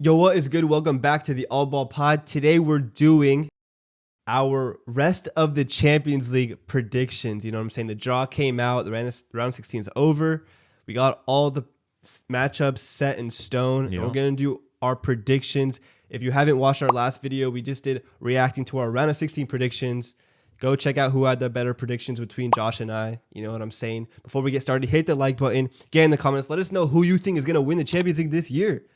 Yo, what is good? Welcome back to the All Ball Pod. Today we're doing our rest of the Champions League predictions. You know what I'm saying? The draw came out. The round 16 is over. We got all the matchups set in stone. Yeah. And we're going to do our predictions. If you haven't watched our last video, we just did reacting to our round of 16 predictions. Go check out who had the better predictions between Josh and I. You know what I'm saying? Before we get started, hit the like button. Get in the comments. Let us know who you think is going to win the Champions League this year.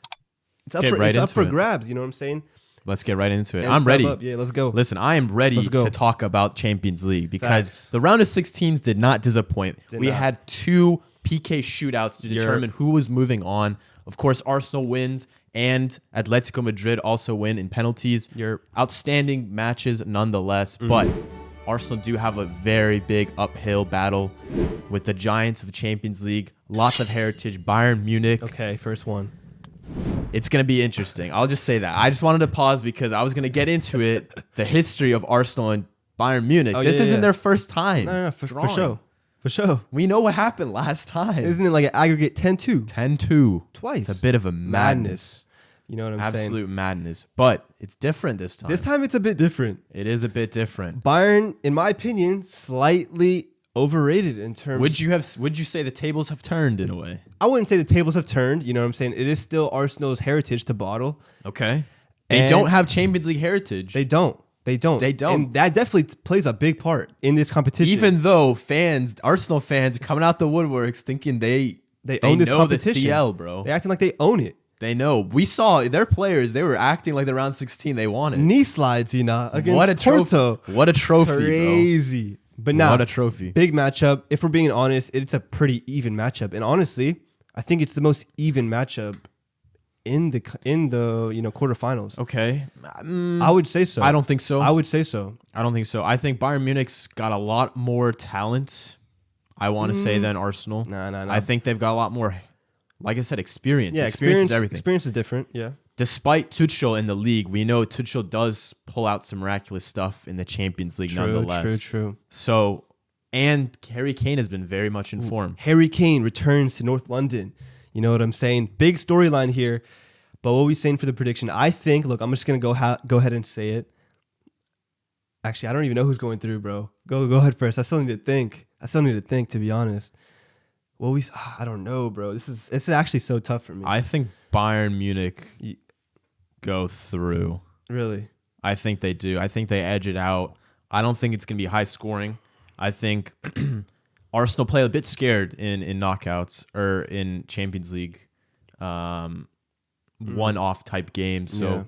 It's up for grabs, you know what I'm saying? Let's get right into it. And I'm ready. Yeah, let's go. Listen, I am ready to talk about Champions League because Facts. the round of 16s did not disappoint. We not. had two PK shootouts to determine who was moving on. Of course, Arsenal wins and Atletico Madrid also win in penalties. Outstanding matches nonetheless, but Arsenal do have a very big uphill battle with the giants of Champions League. Lots of heritage. Bayern Munich. Okay, first one. It's going to be interesting. I'll just say that. I just wanted to pause because I was going to get into it. The history of Arsenal and Bayern Munich. This isn't their first time. No, for sure. For sure. We know what happened last time. Isn't it like an aggregate 10-2? 10-2. Twice. It's a bit of a madness. You know what I'm saying? Absolute madness. But it's different this time. This time it's a bit different. It is a bit different. Bayern, in my opinion, slightly overrated in terms. Would you say the tables have turned in a way? I wouldn't say the tables have turned. You know what I'm saying? It is still Arsenal's heritage to bottle. Okay. They don't have Champions League heritage. They don't. And that definitely plays a big part in this competition. Even though Arsenal fans coming out the woodworks thinking they own this know competition. The CL, bro. They acting like they own it. They know. We saw their players. They were acting like the round 16 they wanted. Knee slides, against Porto. What a trophy, Crazy. bro. But now, what a trophy. Big matchup. If we're being honest, it's a pretty even matchup. And honestly, I think it's the most even matchup in the quarterfinals. Okay. I would say so. I don't think so. I would say so. I don't think so. I think Bayern Munich's got a lot more talent, I want to say, than Arsenal. No. I think they've got a lot more, like I said, experience. Yeah, experience is everything. Experience is different, yeah. Despite Tuchel in the league, we know Tuchel does pull out some miraculous stuff in the Champions League nonetheless. True. So, and Harry Kane has been very much in form. Harry Kane returns to North London. You know what I'm saying? Big storyline here. But what are we saying for the prediction? I think, look, I'm just going to go ahead and say it. Actually, I don't even know who's going through, bro. Go ahead first. I still need to think, to be honest. I don't know, bro. It's actually so tough for me. I think Bayern Munich go through. Really? I think they do. I think they edge it out. I don't think it's going to be high scoring. I think Arsenal play a bit scared in knockouts or in Champions League one-off type games. So,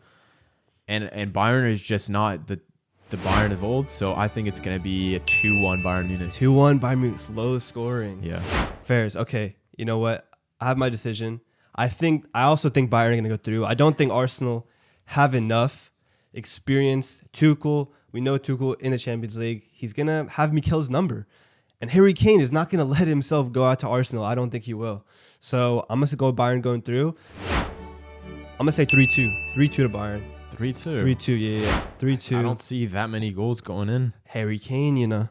and Bayern is just not the Bayern of old. So I think it's going to be a 2-1 Bayern Munich. 2-1 Bayern Munich, slow scoring. Yeah. Fairs. Okay. You know what? I have my decision. I also think Bayern are going to go through. I don't think Arsenal have enough experience. Tuchel, we know Tuchel in the Champions League. He's going to have Mikel's number. And Harry Kane is not going to let himself go out to Arsenal. I don't think he will. So I'm going to go Bayern going through. I'm going to say 3-2. 3-2 to Bayern. 3-2. 3-2, yeah. 3-2. I don't see that many goals going in. Harry Kane, It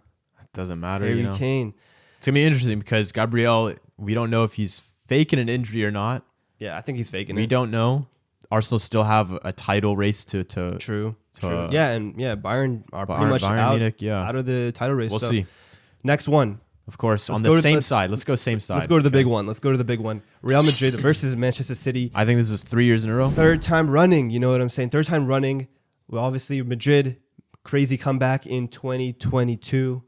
doesn't matter, Harry Kane. It's going to be interesting because Gabriel, we don't know if he's faking an injury or not. Yeah, I think he's faking it. We don't know. Arsenal still have a title race to True. Bayern are pretty much out of the title race. We'll see. Next one. Of course, on the same side. Let's go same side. Let's go to the big one. Real Madrid versus Manchester City. I think this is 3 years in a row. Third time running. You know what I'm saying? Third time running. Well, obviously, Madrid, crazy comeback in 2022.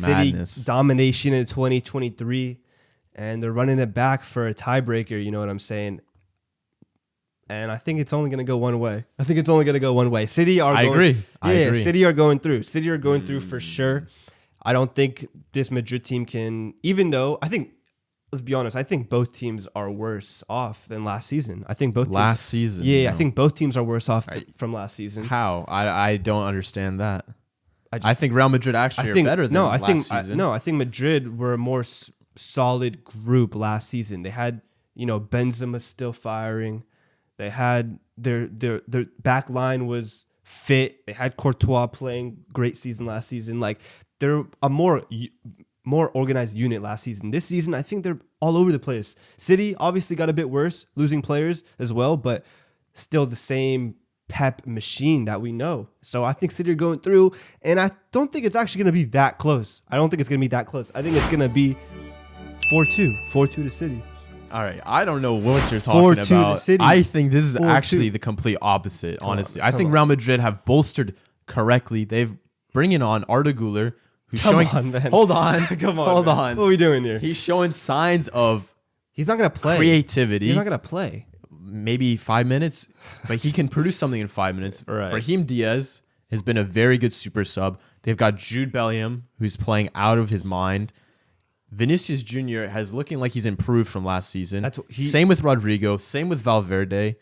Madness. City domination in 2023. And they're running it back for a tiebreaker. You know what I'm saying? And I think it's only going to go one way. City are going. I agree. City are going through. City are going through for sure. I don't think this Madrid team can, even though let's be honest, I think both teams are worse off than last season. I think both last season. Yeah, I think both teams are worse off from last season. How? I don't understand that. I think Real Madrid actually are better than last season. I think Madrid were a more solid group last season. They had, Benzema still firing. They had their back line was fit. They had Courtois playing great season last season. Like, they're a more organized unit last season. This season, I think they're all over the place. City obviously got a bit worse, losing players as well, but still the same Pep machine that we know. So I think City are going through, and I don't think it's actually going to be that close. I think it's going to be 4-2 to City. All right, I don't know what you're talking about. 4-2 to City. I think this is 4-2. actually the complete opposite, honestly. I think on. Real Madrid have bolstered correctly. They've bringing on Arda Güler, who's Come showing... on, man. Hold on. Come on, Hold man. on. What are we doing here? He's showing signs of He's not going to play. creativity. He's not going to play. Maybe 5 minutes, but he can produce something in 5 minutes. Right. Brahim Diaz has been a very good super sub. They've got Jude Bellingham, who's playing out of his mind. Vinicius Jr. has looking like he's improved from last season. Same with Rodrigo. Same with Valverde.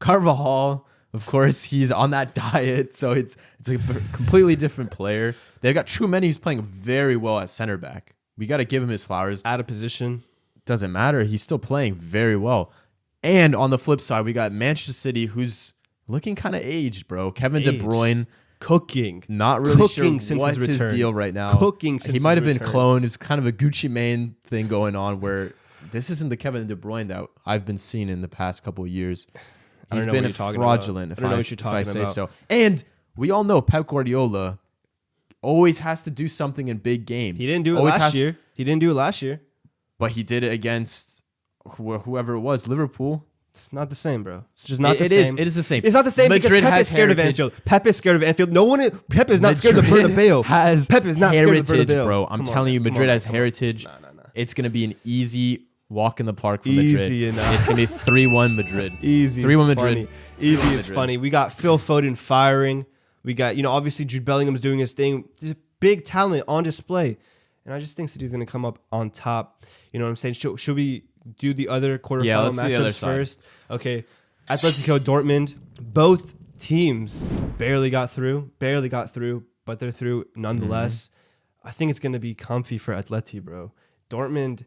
Carvajal, of course, he's on that diet, so it's a completely different player. They've got Tchouameni, who's playing very well at center back. We got to give him his flowers. Out of position. Doesn't matter. He's still playing very well. And on the flip side, we got Manchester City, who's looking kind of aged, bro. Kevin De Bruyne. Cooking. Not really sure since what's his his return. deal right now. He might have been cloned. It's kind of a Gucci Mane thing going on where this isn't the Kevin De Bruyne that I've been seeing in the past couple of years. He's been fraudulent, if I say so. And we all know Pep Guardiola always has to do something in big games. He didn't do it last year. But he did it against whoever it was, Liverpool. It's not the same, bro. It's just not the same. It is the same. It's not the same Madrid because Pep is scared of Anfield. Pep is scared of Anfield. Pep is not scared of the Bernabeu. Pep is not scared of the Bernabeu. Bro. I'm telling you, Madrid has heritage. No. It's going to be an easy walk in the park for Madrid. Easy enough. It's going to be 3-1 Madrid. Easy. 3-1 Madrid. Easy is funny. We got Phil Foden firing. We got, obviously Jude Bellingham's doing his thing. There's big talent on display. And I just think City's going to come up on top. You know what I'm saying? Should we do the other quarterfinal matchups first? Okay. Atletico, Dortmund. Both teams barely got through, but they're through nonetheless. I think it's going to be comfy for Atleti, bro. Dortmund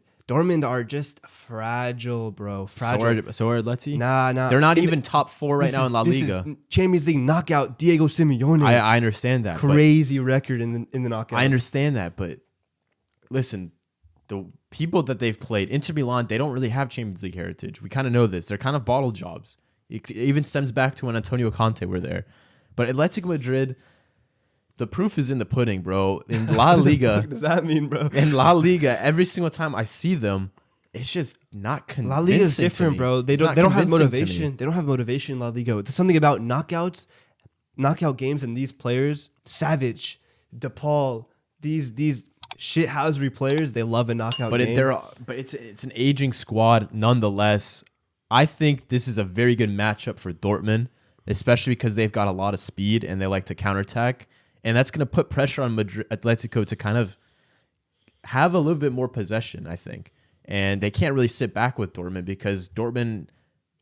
are just fragile, bro. Fragile. So are Atleti? Nah. They're not even top 4 right now in La Liga. Champions League knockout, Diego Simeone. I understand that. Crazy record in the knockout. I understand that, but listen, the people that they've played, Inter Milan, they don't really have Champions League heritage. We kind of know this. They're kind of bottle jobs. It even stems back to when Antonio Conte were there. But Atletico Madrid, the proof is in the pudding, bro. In La Liga. What does that mean, bro? In La Liga, every single time I see them, it's just not convincing. La Liga is different, bro. They don't have motivation. They don't have motivation in La Liga. There's something about knockout games and these players, Savage, DePaul, these shithousery players, they love a knockout game. But it's an aging squad nonetheless. I think this is a very good matchup for Dortmund, especially because they've got a lot of speed and they like to counterattack. And that's going to put pressure on Atletico to kind of have a little bit more possession, I think. And they can't really sit back with Dortmund because Dortmund...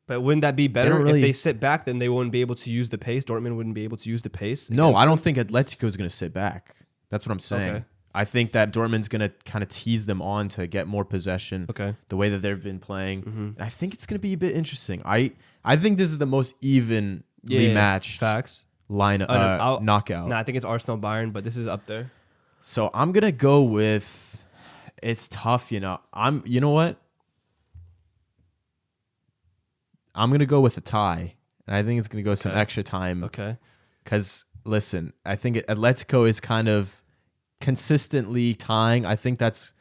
But wouldn't that be better if they sit back? Then they wouldn't be able to use the pace. Dortmund wouldn't be able to use the pace. No, I don't think Atletico is going to sit back. That's what I'm saying. Okay. I think that Dortmund's going to kind of tease them on to get more possession. Okay. The way that they've been playing. Mm-hmm. And I think it's going to be a bit interesting. I think this is the most evenly matched knockout. Nah, I think it's Arsenal Bayern, but this is up there. So I'm going to go with... It's tough, you know what? I'm going to go with a tie. And I think it's going to go some extra time. Okay. Because, listen, I think Atletico is kind of consistently tying. I think that's...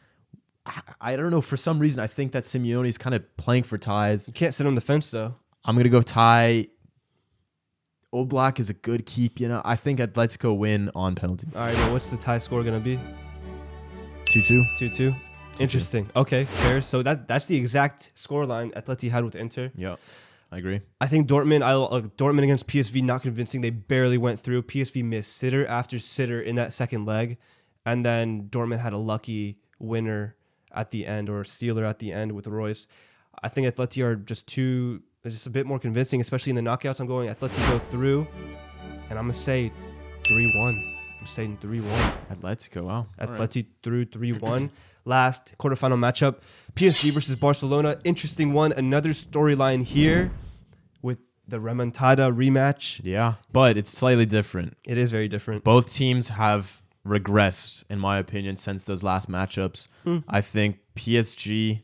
I don't know. For some reason, I think that Simeone is kind of playing for ties. You can't sit on the fence, though. I'm going to go tie. Old Black is a good keep, you know. I think Atletico win on penalties. All right, well, what's the tie score going to be? 2-2. 2-2. Interesting. Okay, fair. So that's the exact scoreline Atleti had with Inter. Yeah, I agree. I think Dortmund against PSV, not convincing. They barely went through. PSV missed sitter after sitter in that second leg. And then Dortmund had a lucky winner at the end, or stealer at the end with Royce. I think Atleti are just a bit more convincing, especially in the knockouts. I'm going Atleti go through, and I'm going to say 3-1. I'm saying 3-1. Atletico, wow. Atleti through 3-1. Last quarterfinal matchup, PSG versus Barcelona. Interesting one. Another storyline here with the remontada rematch. Yeah, but it's slightly different. It is very different. Both teams have regressed, in my opinion, since those last matchups. I think PSG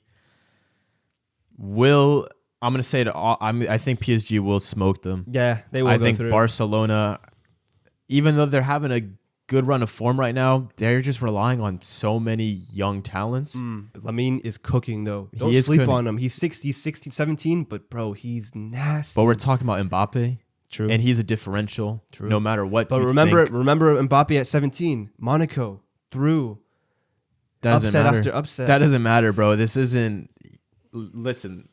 will I'm gonna say I think PSG will smoke them. Yeah, they will. I go think through. Barcelona, even though they're having a good run of form right now, they're just relying on so many young talents. Lamine is cooking though. Don't is sleep cooking. on him. He's 16, 17, but bro, he's nasty. But we're talking about Mbappe. True. And he's a differential. True. No matter what. But you remember think. Mbappe at 17, Monaco through. Doesn't upset matter. after upset. That doesn't matter, bro. This isn't. Listen,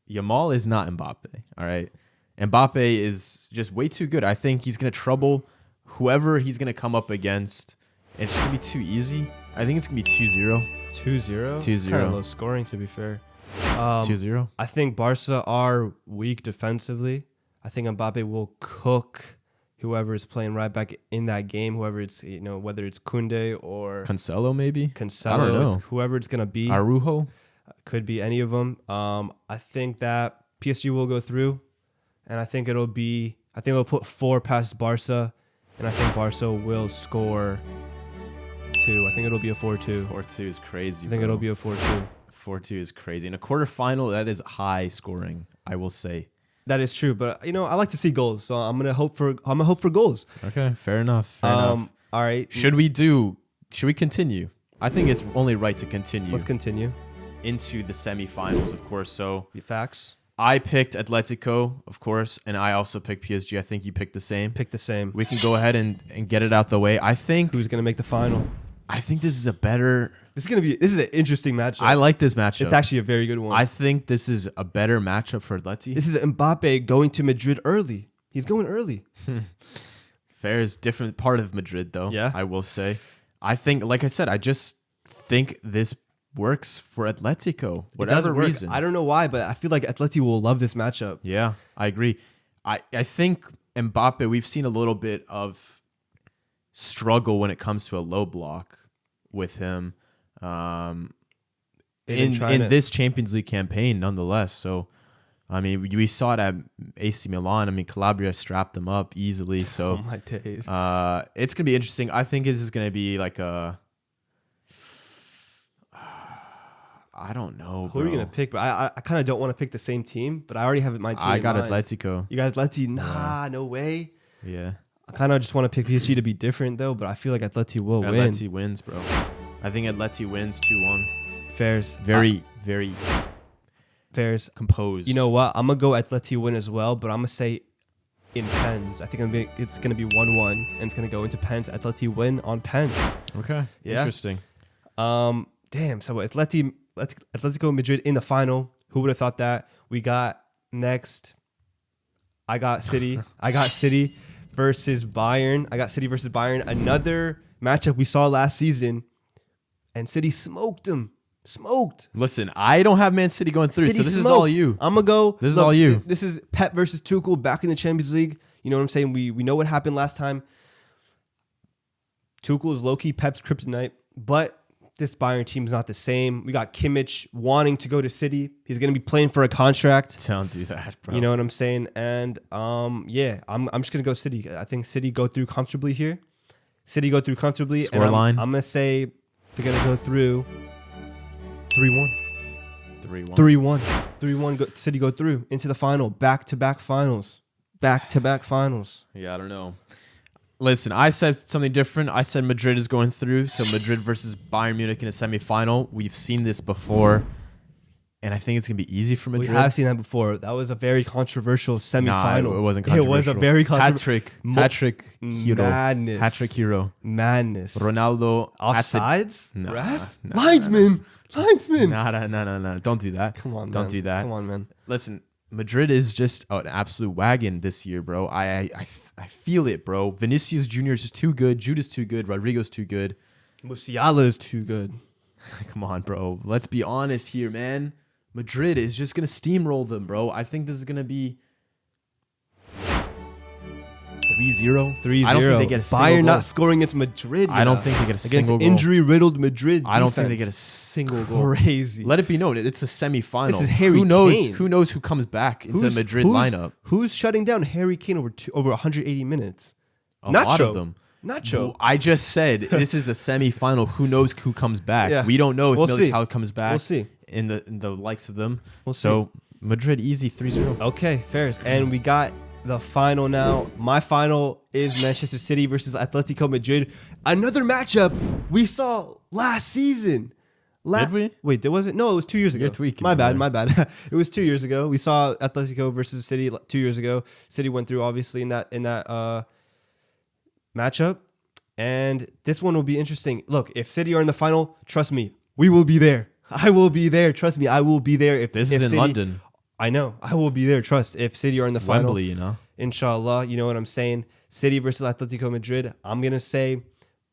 Yamal is not Mbappe. All right, Mbappe is just way too good. I think he's gonna trouble whoever he's gonna come up against. It's gonna be too easy. I think it's gonna be 2-0. 2-0? 2-0. Kind of low scoring, to be fair. 2-0. I think Barca are weak defensively. I think Mbappe will cook whoever is playing right back in that game, whoever it's, whether it's Koundé or Cancelo, maybe. Cancelo, I don't know. whoever it's going to be. Araujo. Could be any of them. I think that PSG will go through, and I think it'll put 4 past Barca, and I think Barca will score 2. I think it'll be a 4-2. 4-2 is crazy. I think it'll be a 4-2. 4-2 is crazy. In a quarterfinal, that is high scoring, I will say. That is true, but I like to see goals, so I'm gonna hope for goals. Okay, fair enough. Fair enough. All right. Should we continue? I think it's only right to continue. Let's continue. Into the semifinals, of course. So Facts. I picked Atletico, of course, and I also picked PSG. I think you picked the same. Pick the same. We can go ahead and get it out the way. I think Who's gonna make the final? this is a better. This is an interesting matchup. I like this matchup. It's actually a very good one. I think this is a better matchup for Atleti. This is Mbappe going to Madrid early. He's going early. Fair is different part of Madrid, though. Yeah. I will say. I think, like I said, I just think this works for Atletico. Whatever reason. I don't know why, but I feel like Atleti will love this matchup. Yeah, I agree. I think Mbappe, we've seen a little bit of struggle when it comes to a low block with him in this Champions League campaign, nonetheless. So, I mean, we saw it at AC Milan. I mean, Calabria strapped them up easily. So, Oh my days. it's going to be interesting. I think this is going to be like a... I don't know, Who are you gonna pick? But I kind of don't want to pick the same team, but I already have my team. I in got mind. Atletico. You got Atleti? Nah, no way. Yeah. I kind of just want to pick PSG to be different though, but I feel like Atleti will win. Atleti wins, bro. I think Atleti wins 2-1. Fairs. Very Fairs. composed. You know what? I'm gonna go Atleti win as well, but I'm gonna say in pens. I think it's gonna be 1-1, and it's gonna go into pens. Atleti win on pens. Okay. Yeah. Interesting. Damn. So Atletico Madrid in the final. Who would have thought that? We got next. I got City. I got City versus Bayern. Another matchup we saw last season, and City smoked them. Smoked. Listen, I don't have Man City going through, City so this is smoked. all you. I'm gonna go. This is all you. This is Pep versus Tuchel back in the Champions League. You know what I'm saying? We know what happened last time. Tuchel is low-key Pep's kryptonite, but this Bayern team is not the same. We got Kimmich wanting to go to City. He's going to be playing for a contract. Don't do that, bro. You know what I'm saying? And yeah, I'm just going to go City. I think City go through comfortably here. Scoreline. I'm going to say they're going to go through 3-1. 3-1. 3-1. City go through into the final. Back-to-back finals. Yeah, I don't know. Listen, I said something different. I said Madrid is going through. So Madrid versus Bayern Munich in a semifinal. We've seen this before. And I think it's going to be easy for Madrid. We have seen that before. That was a very controversial semifinal. Nah, it wasn't controversial. It was a very controversial. Hat-trick hero. Madness. Hat-trick hero. Madness. Ronaldo. Offsides? Nah, Ref? nah, Linesman. Linesman. No. Don't do that. Come on, man. Don't do that. Come on, man. Listen, Madrid is just an absolute wagon this year, bro. I feel it, bro. Vinicius Jr. is just too good. Jude's too good. Rodrigo's too good. Musiala is too good. Come on, bro. Let's be honest here, man. Madrid is just going to steamroll them, bro. I think this is going to be 3-0. 3-0. I don't think they get a single Bayern goal. not scoring against Madrid. I don't think they get a single goal. Injury-riddled Madrid I don't think defense. they get a single goal. Crazy. Let it be known, it's a semi-final. This is Harry Who knows? Kane. Who knows who comes back into the Madrid lineup? Who's shutting down Harry Kane over 180 minutes? A lot of them. Nacho. I just said this is a semi-final. Who knows who comes back? Yeah. We don't know if We'll see. Militao comes back. We'll see. in the likes of them. We'll so Madrid easy 3-0. Okay, fair. And we got the final now. My final is Manchester City versus Atletico Madrid. Another matchup we saw last season. Did we? Wait, there wasn't. No, it was 2 years ago. You're tweaking. My bad. It was 2 years ago. We saw Atletico versus City 2 years ago. City went through obviously in that matchup, and this one will be interesting. Look, if City are in the final, trust me, we will be there. I will be there. Trust me, I will be there. If this is in City, London, I know I will be there. Trust. If City are in the final, Wembley, inshallah, you know what I'm saying. City versus Atletico Madrid. I'm gonna say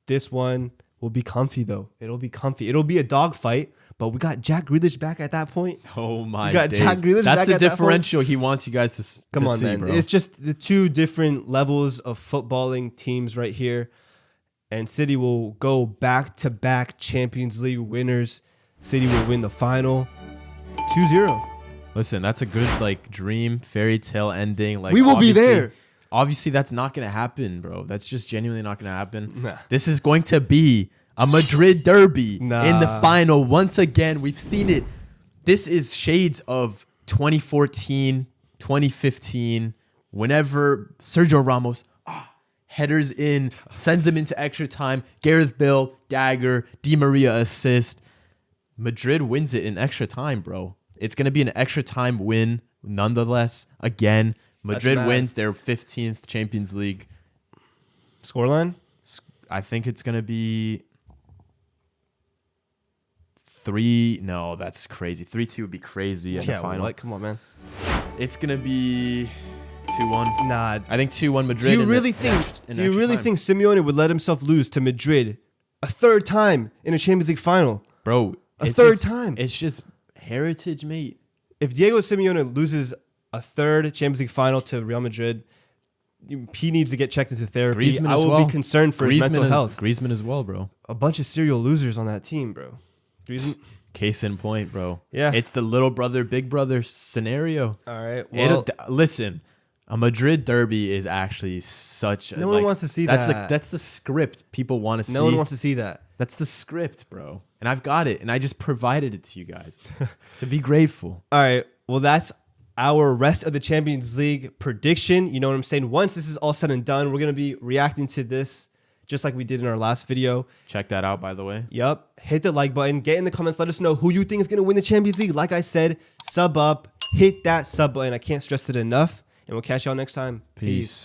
this one will be comfy though. It'll be comfy. It'll be a dogfight. But we got Jack Grealish back at that point. Oh my! We got days. Jack Grealish That's back the at that differential he wants you guys to Come on, see, man. bro. It's just the two different levels of footballing teams right here. And City will go back-to-back Champions League winners. City will win the final 2-0. Listen, that's a good dream fairy tale ending. We will be there. Obviously, that's not gonna happen, bro. That's just genuinely not gonna happen. Nah. This is going to be a Madrid derby in the final. Once again, we've seen it. This is shades of 2014, 2015, whenever Sergio Ramos headers in, sends them into extra time. Gareth Bale, dagger, Di Maria assist. Madrid wins it in extra time, bro. It's going to be an extra time win nonetheless. Again, Madrid wins their 15th Champions League. Scoreline? I think it's going to be 3. No, that's crazy. 3-2 would be crazy in the final. Come on, man. It's going to be 2-1. Nah. I think 2-1 Madrid. Do you really think Simeone would let himself lose to Madrid a third time in a Champions League final? Bro, a third time. It's just heritage, mate. If Diego Simeone loses a third Champions League final to Real Madrid, he needs to get checked into therapy. Griezmann I will be concerned for his mental health. Griezmann as well, bro. A bunch of serial losers on that team, bro. Griezmann. Case in point, bro. Yeah. It's the little brother, big brother scenario. All right. Well, listen, a Madrid derby is actually such a... No one wants to see that. That's the script people want to see. No one wants to see that. That's the script, bro. And I've got it, and I just provided it to you guys. So be grateful. All right. Well, that's our rest of the Champions League prediction. You know what I'm saying? Once this is all said and done, we're going to be reacting to this just like we did in our last video. Check that out, by the way. Yup. Hit the like button. Get in the comments. Let us know who you think is going to win the Champions League. Like I said, sub up. Hit that sub button. I can't stress it enough. And we'll catch y'all next time. Peace.